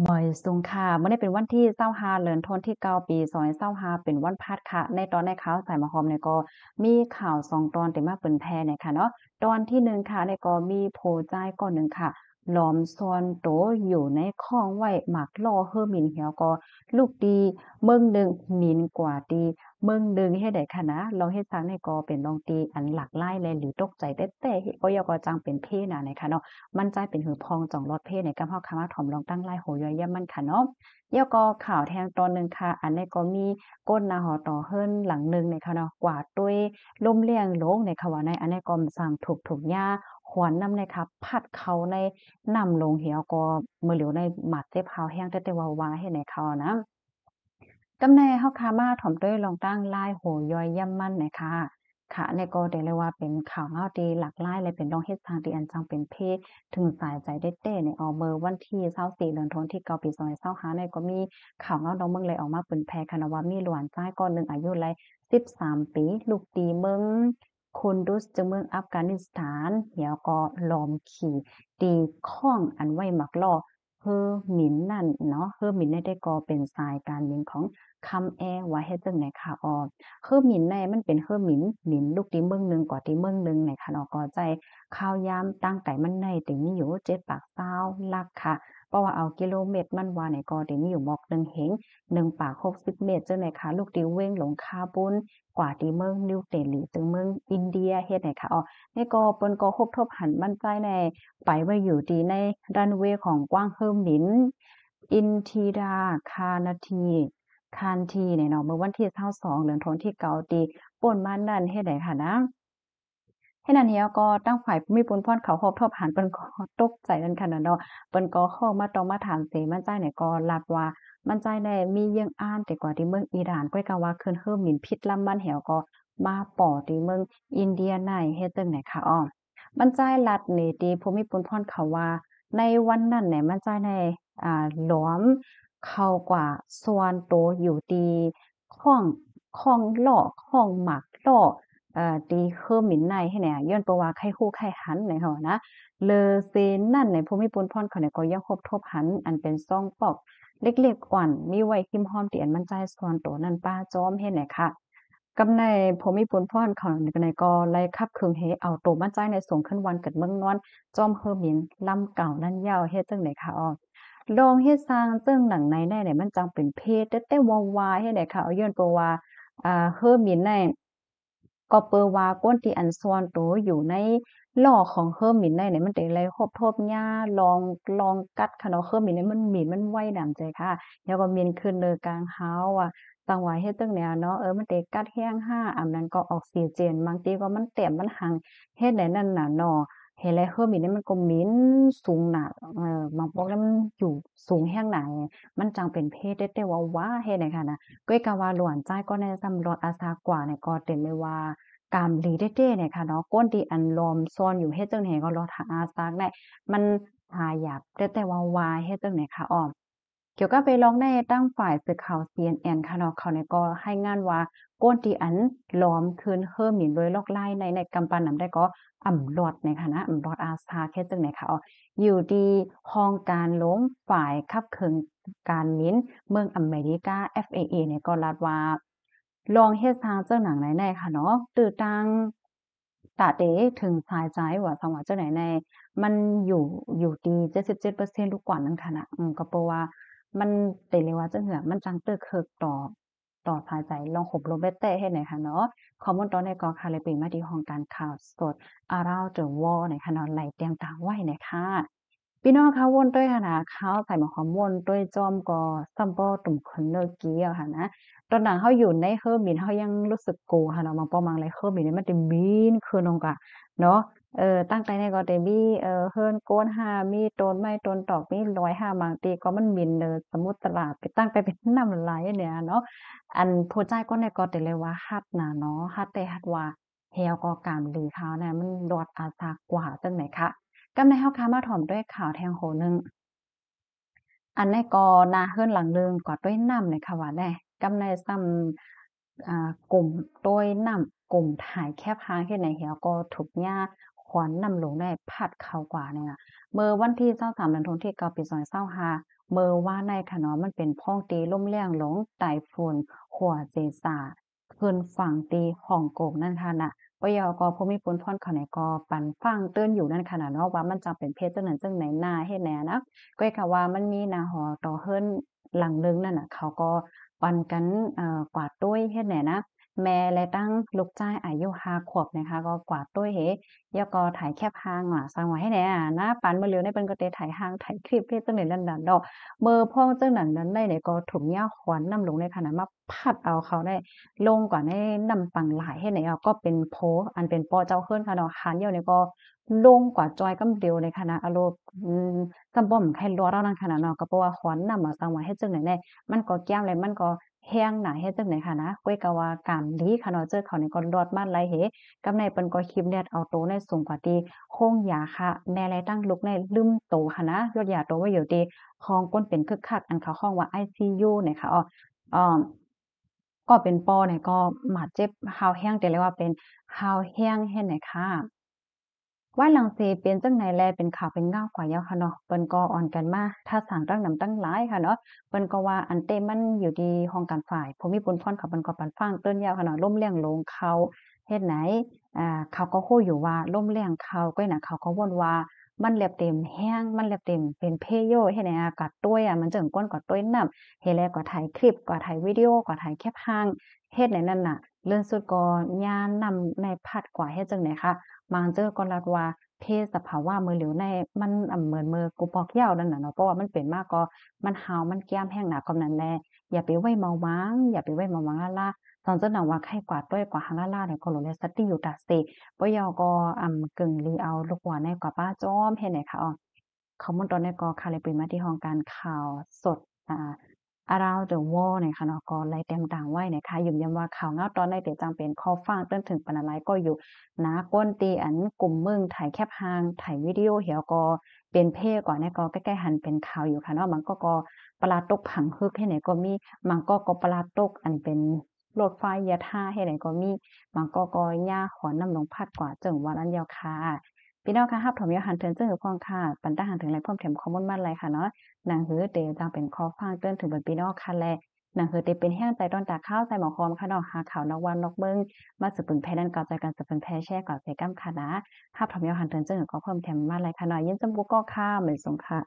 บ่อยสุงค่ะมื้อนี้เป็นวันที่25เดือนธันวาที่9ปี2025เป็นวันพฤหัสค่ะในตอนในข่าวสายหมอหอมเนี่ยก็มีข่าว2ตอนที่มาเปิ้นแพร่เนี่ยค่ะเนาะตอนที่1ค่ะเนี่ยก็มีโพจ่ายก้อนหนึ่งค่ะหลอมซ่อนโตอยู่ในคอกไว้หมักล่อเฮ่อหมิ่นเหี่ยวก็ลูกดีเบิ่งหนึ่งหมิ่นกว่าดีเบิ่งหนึ่งเฮ็ดได้ค่ะนะลองเฮ็ดซังเนี่ยก็เป็นลองตีอันหลากหลายแลหรือตกใจแต๊ๆเฮ็ดก็ยอก็จังเป็นเพน่ะเนี่ยค่ะเนาะ มั่นใจเป็นหือพองจ่องลดเพศในกำเฮาคามาถ่อมลองตั้งไล่โหย่อยย่ำมันค่ะเนาะเดี๋ยวก็ข่าวแทงตอนหนึ่งค่ะอันนี้ก็มีก้นนาหอต่อเฮิรนหลังหนึ่งในค่ะเนาะกวาดด้วยล่มเลี่ยงโลงในค่ะว่าในอันนี้ก็สั่งถูกหญ้าหวนนำในค่ะพัดเขาในน้ำลงเหี่ยวก็มื้อเหลียวในหมัดเจ็บเฮาแห้งแต่ว่าๆให้ในเขานะ กำแน่เฮาคามาถ่อมด้วยลองตั้งลายโหย่อยย่ำมั่นน่ะค่ะค่ะในก็ได้เลยว่าเป็นข่าวเฮาที่หลากหลายเลยเป็นลองเฮ็ดทางที่อันจังเป็นเพศถึงสายใจเด้ๆในออเมอวันที่24เดือนธันวาที่9ปี2025เนี่ยก็มีข่าวเงาดองเมืองเลยออกมาเปิ้นแพร่ค่ะนะว่ามีหลานชายคนหนึ่งอายุไล13ปีลูกดีเมืองKunduz จังเมืองอัฟกานิสถานแล้วก็ลอมขี่ตีข้องอันไว้มักล่อเฮอหมินนั่นเนาะเฮอหมินเนี่ยได้ก็เป็นสายการบินของ คำแอว่าเฮ็ดจั่งใดค่ะอ้อคือหมิ่นในมันเป็นคือหมิ่นลูกติเมืองหนึ่งกว่าติเมืองหนึ่งในค่ะเนาะก็ใจข้าวยามตั้งไก่มันในติมีอยู่7ปากเศร้าลักค่ะเพราะว่าเอากิโลเมตรมันว่าเนี่ยก็ติมีอยู่หมอกหนึ่งเหง1ปาก60เมตรจังได๋ค่ะลูกติเว้งหลงคาบุญกว่าติเมืองนิวเดลีตึงเมืองอินเดียเฮ็ดให้ค่ะอ้อนี่ก็เปิ้นก็คบทบหันมั่นใจในไปไว้อยู่ที่ในรันเวย์ของกว้างเฮิมหลินอินทิราคานาที คานทีเนี่ยเนาะเมื่อวันที่22เดือนธันวาที่เก่าตีป่นมานั่นเฮ็ดได้ค่ะนะเฮ็ดอันเนี้ยก็ตั้งฝ่ายภูมิพลพรเขาฮอบทอบหันเปิ้นก็ตกใจกันขนาดเนาะเปิ้นก็เข้ามาต้องมาถามเสมันใจเนี่ยก็ลัดว่ามันใจได้มีเยี่ยงอ้านแต่กว่าที่เมืองอิหร่านก้อยกะว่าเคินเฮิ่มหมิ่นพิษลำบ้านแหวก็มาป่อที่เมืองอินเดียในเฮ็ดจังไหนคะอ้อมันใจลัดนี่ที่ภูมิพลพรเขาว่าในวันนั้นเนี่ยมันใจในหลวมเข้ากว่าส่วนโตอยู่ที่ข้องข้องล่อข้องหมักล่อ ตีคือหมิ่นในให้เนี่ยย้อนเพราะว่าไข้ฮู้ไข้หันในเฮานะเลอเซนั่นในภูมิพลพรเขาเนี่ยก็ยังคบทบหันอันเป็นซ่องปอกเล็กๆอ่อนมีไว้หิมห้อมที่อันมันใจส่วนตัวนั้นป้าจ้อมเฮ็ดไหนค่ะกำในภูมิพลพรเขาในก็ไล่คับคึงเฮเอาตัวมันใจในส่งขึ้นวันเกิดเมืองนอนจอมเฮอหมินลำเก่าลั่นยาวเฮ็ดจังได๋ค่ะอ้อลองเฮ็ดสร้างจึงหนังในแน่เนี่ยมันจังเป็นเพศแต่วาๆเฮ็ดได้ค่ะเอาย้อนเพราะว่าเฮอหมินใน ก็เปอว่าก้นที่อันซ่อนตัวอยู่ในล่อของเฮอร์มินได้เนี่ยมันเป็นอะไรครบทบหญ้าลองกัดค่ะเนาะเฮอร์มินเนี่ยมันหมิ่นมันไวหนำใจค่ะแล้วก็มีนขึ้นเนอกลางเฮาอะจังหวะเฮ็ดจั่งแนวเนาะมันได้กัดแรงห้าอันนั้นก็ออกซิเจนบางทีก็มันแต้มมันหังเฮ็ดได้นั่นน่ะเนาะเห็นแล้วเฮอร์มินเนี่ยมันก็เหม็นสูงน่ะบางพวกแล้วมันอยู่สูงแรงหนามันจังเป็นเพศแต่ว่าว้าเฮ็ดได้ค่ะนะ ก้อยกะว่าหลวนใจก็แน่สำรอดอาสากว่าเนี่ยก็เต็มเลยว่ากามหลีเด้ๆเนี่ยค่ะเนาะก้นที่อันลอมซ่อนอยู่เฮ็ดจั่งใดก็รอทางอาซากได้มันหาหยาบแต่ว่าวายเฮ็ดจั่งใดคะอ้อเกี่ยวกับไปร้องในตั้งฝ่ายสื่อข่าว CNN ค่ะเนาะเขาเนี่ยก็ให้งานว่าก้นที่อันล้อมคืนเฮิ่มหนินโดยลอกไล่ในกำปั้นนำได้ก็อำลอดในค่ะนะอำลอดอาซากเฮ็ดจั่งใดคะอ้ออยู่ที่ห้องการล้มฝ่ายคับเคิงการมิ้น เมืองอเมริกา FAA เนี่ยก็รัดว่าลองเฮ็ดทางเจ้าหนังไหนแน่ค่ะเนาะตื้อตังตะเต๋ถึงสายใจว่าสังว่าเจ้าไหนแน่มันอยู่ที่77%ลูกกว่านั้นค่ะน่ะก็เพราะว่ามันเตเลยว่าจั่งเหือมันจังเตื้อเคิกต่อสายใจลองหบลงไปแตะเฮ็ดหน่อยค่ะเนาะข้อมูลตอนนี้ก็ค่ะเลยเป็นมาที่ห้องการข่าวสด Around the World หน่อยค่ะเนาะไหลเตียงตางไว้หน่อยค่ะ พี่น้องคะวนด้วยค่ะนะข้าวใส่หมอหอมวนด้วยจอมก็ซัมปอตุ่มคนเนอกี้อะค่ะนะตอนหนังเขาอยู่ในเฮอร์มินเขายังรู้สึกกลัวค่ะเนาะบางปอมังไรเฮอร์มินเนี่ยมันจะมีนคือนองกะเนาะตั้งแต่ในก็จะมีเฮิรนโกนห้ามีต้นไม้ต้นตอกมีร้อยห้าบางทีก็มันมินสมมุติตลาดไปตั้งไปเป็นน้ำลายเนี่ยเนาะอันผู้ใจก็ในก็แต่เลยว่าฮัดน่ะเนาะฮัดแต่ฮัดว่าแฮวก็กามหลีเขาเนี่ยมันรอดอาสากว่าจังไหนคะ กำในเฮาค้ามาถ่อมด้วยข่าวแทงโหนึ่งอันในกอนาเฮือนหลังหนึ่งก็ด้วยน้ำในค่ะว่าแน่กำในซ้ำกลุ่มด้วยน้ำกลุ่มถ่ายแคบหางเฮ็ดไหนเหี่ยวก็ถูกหญ้าขวัญนำหลวงได้พัดเข้ากว่าเนี่ยเมื่อวันที่23เดือนธันวาคมที่9ปี2025 เมื่อว่าในค่ะเนาะมันเป็นพ้องตีลมแรงหลงไต้ฝุ่นขัวเจซาขึ้นฝั่งตีฮ่องกงนั่นค่ะน่ะปยก็ภูมิพลพรเขาไหนก็ปันฟังเตือนอยู่นั่นค่ะน่ะเนาะว่ามันจะเป็นเพศจังนั้นจังไหนหน้าเฮ็ดแหน่นะก็ค่ะว่ามันมีหน้าหอต่อเฮิรนหลังหนึ่งนั่นน่ะเขาก็ปันกันกวาดตุ้ยเฮ็ดแหน่นะแม่และตั้งลูกชายอายุ5ขวบนะคะก็กวาดตุ้ยเหแล้วก็ถ่ายแคปหางอะสั่งไว้ให้แหน่อะนะปันมื้อเหลียวในเปิ้นก็เตถ่ายหางถ่ายคลิปเฮ็ดจั่งใดนั่นน่ะดอกเมื้อพ้องจั่งนั้นนั้นได้เนี่ยก็ถุงยาวขวัญนำลงในขณะมาพัดเอาเขาได้ลงกว่าในนำปังหลายเฮ็ดไหนอะก็เป็นโพสต์อันเป็นปอเจ้าเฮิรนค่ะเนาะหารเหย้าเนี่ยก็ลงกว่าจอยกำเดียวในขณะอะโลซำบ่ใครรอเรานั่นขนาดเนาะก็เพราะว่าขวัญนำอะสั่งไว้เฮ็ดจั่งใดแน่มันก็แก้มแล้วมันก็แฮงหนาเฮ็ดจั่งใดค่ะนะข้อยก็ว่าการดีค่ะเนาะเจอเขานี่ก็รอดมาหลายเหกำในเปิ้นก็คีบแดดเอาโตในสูงกว่าติโคงยาค่ะแน่แลตั้งลุกในลืมโตหั้นนะยอดยาโตไว้อยู่ติคองก้นเป็นคึกคักอันเขาฮ้องว่า ICU เนี่ยค่ะอ้อก็เป็นปอเนี่ยก็บาดเจ็บฮาวแรงแต่เรียกว่าเป็นฮาวแรงเฮ็ดไหนค่ะ ว่าหลังเสเป็นจังไหนแลเป็นข่าวเป็นง่าวกว่าแล้วค่ะเนาะเปิ้นก็อ่อนกันมาถ้าสร้างตั้งนำตั้งหลายค่ะเนาะเปิ้นก็ว่าอันเต็มมันอยู่ที่ห้องการฝ่ายภูมิพลพรเขาเปิ้นก็ปันฟังเติ้นยาวค่ะเนาะลมแรงลงเขาเฮ็ดไหนเขาก็ฮู้อยู่ว่าลมแรงเขาก็น่ะเขาก็วนว่ามันแลบเต็มแรงมันแลบเต็มเป็นเพโยเฮ็ดไหนอะกัดต้วยอะมันจึงก้นกัดต้วยนำเฮ็ดแล้วก็ถ่ายคลิปก็ถ่ายวิดีโอก็ถ่ายแคปหางเฮ็ดไหนนั่นน่ะเรื่องสุดก็ย่านนำในพัดกว่าเฮ็ดจังได๋คะ บางเจ้อก็รัดว่าเพศสภาวะมื้อเหลียวในมันเหมือนมื้อกูปอกเหย้านั่นน่ะเนาะเพราะว่ามันเป็นมาก็มันหาวมันแก้มแห้งหนากำนั้นแลอย่าไปไว้เมาม้างอย่าไปไว้เมาม้างล่าล่าตอนเจ้าหนังว่าไข้กวาดด้วยกว่าหางล่าล่าเนี่ยก็โหลเลยสติอยู่ตัดสิปะยอก็กึ่งลีเอาลูกหัวในกว่าป้าจ้อมเฮ็ดไหนคะอ้อข้อมูลตอนนี้ก็ค่ะเลยเป็นมาที่ห้องการข่าวสดอ่า Around the World เนี่ยค่ะเนาะก็ไล่แต้มดังไว้นะคะยืนยันว่าข่าวเงาตอนใดเตจังเป็นข้อฟ้างเติ้นถึงปานนั้นหลายก็อยู่ นะก้นตีอันกลุ่มมึงถ่ายแคปหางถ่ายวิดีโอเหี่ยวก็เป็นเพก่อนเนี่ยก็ใกล้ๆหันเป็นข่าวอยู่ค่ะเนาะมันก็ปลาตกผังฮึกให้ไหนก็มีมันก็ปลาตกอันเป็นรถไฟยะท่าให้ไหนก็มีมันก็ย่าขอนน้ำลงพัดกว่าจึงวันอันเดียวค่ะพี่น้องคะรับถมยหันถึงจึงหือพองค่ะปันตาหันถึงไรพร้อมแถมข้อมูลมันไรค่ะเนาะหนังหือเตจังเป็นข้อฟังเตือนถึงเบิดพี่น้องค่ะแลหนังหือเตเป็นแห้งใจตอนตากข้าวใส่หมอคอมค่ะเนาะหาข่าวนอกวันนอกเบิ่ง มาสืบปึงแพ้นั่นก่อใจกันสืบปึงแพ้แช่ก่อใจก้ำค่ะนะภาพถอมยอหันเทินเจิ้งก็เพิ่มแถมมาหลายค่ะหน่อยยินจำบุก็ค่ะเหมือนสงค่ะ